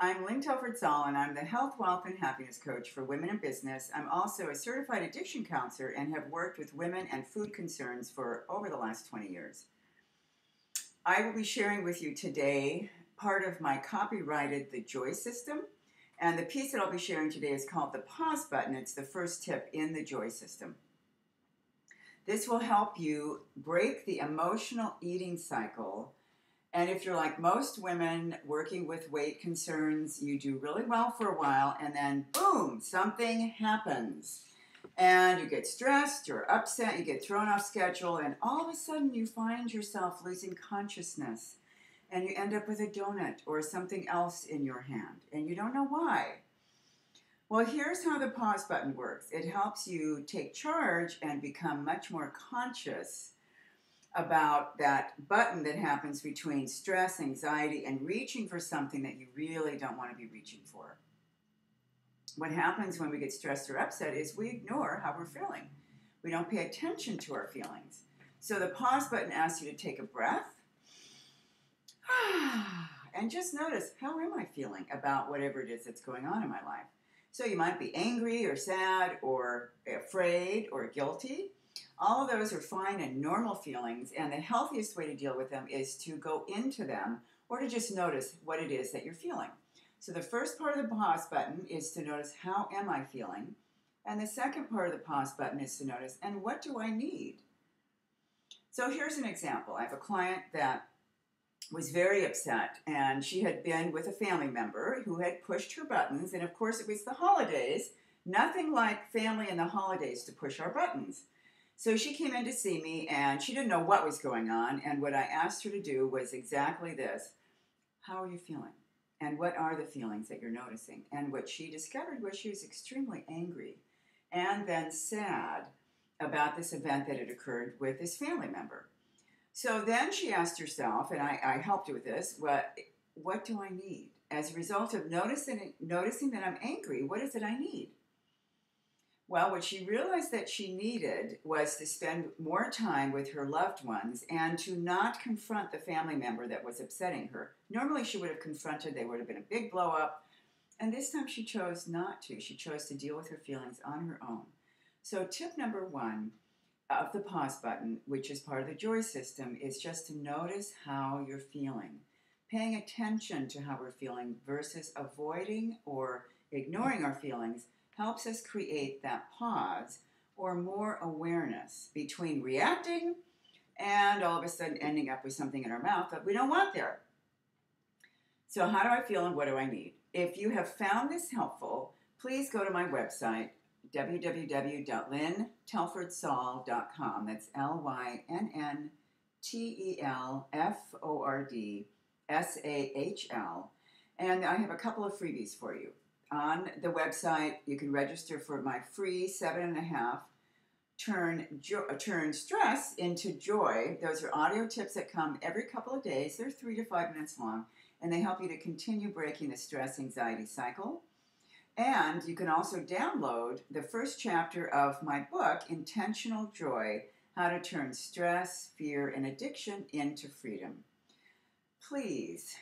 I'm Lynn Telford-Saul, and I'm the Health, Wealth, and Happiness Coach for women in business. I'm also a certified addiction counselor and have worked with women and food concerns for over the last 20 years. I will be sharing with you today part of my copyrighted The Joy System, and the piece that I'll be sharing today is called the pause button. It's the first tip in the Joy System. This will help you break the emotional eating cycle. And if you're like most women working with weight concerns, you do really well for a while and then boom, something happens. And you get stressed or upset, you get thrown off schedule, and all of a sudden you find yourself losing consciousness and you end up with a donut or something else in your hand and you don't know why. Well, here's how the pause button works. It helps you take charge and become much more conscious about that button that happens between stress, anxiety, and reaching for something that you really don't want to be reaching for. What happens when we get stressed or upset is we ignore how we're feeling. We don't pay attention to our feelings. So the pause button asks you to take a breath and just notice, how am I feeling about whatever it is that's going on in my life? So you might be angry or sad or afraid or guilty. All of those are fine and normal feelings, and the healthiest way to deal with them is to go into them or to just notice what it is that you're feeling. So the first part of the pause button is to notice, how am I feeling? And the second part of the pause button is to notice, and what do I need? So here's an example. I have a client that was very upset, and she had been with a family member who had pushed her buttons, and of course it was the holidays. Nothing like family and the holidays to push our buttons. So she came in to see me, and she didn't know what was going on, and what I asked her to do was exactly this. How are you feeling? And what are the feelings that you're noticing? And what she discovered was she was extremely angry and then sad about this event that had occurred with this family member. So then she asked herself, and I helped her with this, what do I need? As a result of noticing that I'm angry, what is it I need? Well, what she realized that she needed was to spend more time with her loved ones and to not confront the family member that was upsetting her. Normally she would have confronted, they would have been a big blow up, and this time she chose not to. She chose to deal with her feelings on her own. So tip number one of the pause button, which is part of the Joy System, is just to notice how you're feeling. Paying attention to how we're feeling versus avoiding or ignoring our feelings helps us create that pause or more awareness between reacting and all of a sudden ending up with something in our mouth that we don't want there. So how do I feel and what do I need? If you have found this helpful, please go to my website, www.lynntelfordsaul.com. That's LYNNTELFORDSAHL. And I have a couple of freebies for you. On the website, you can register for my free 7.5 turn stress into joy. Those are audio tips that come every couple of days. They're 3 to 5 minutes long, and they help you to continue breaking the stress anxiety cycle. And you can also download the first chapter of my book, Intentional Joy: How to Turn Stress, Fear, and Addiction into Freedom. Please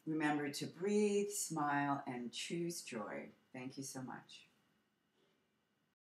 remember to breathe, smile, and choose joy. Thank you so much.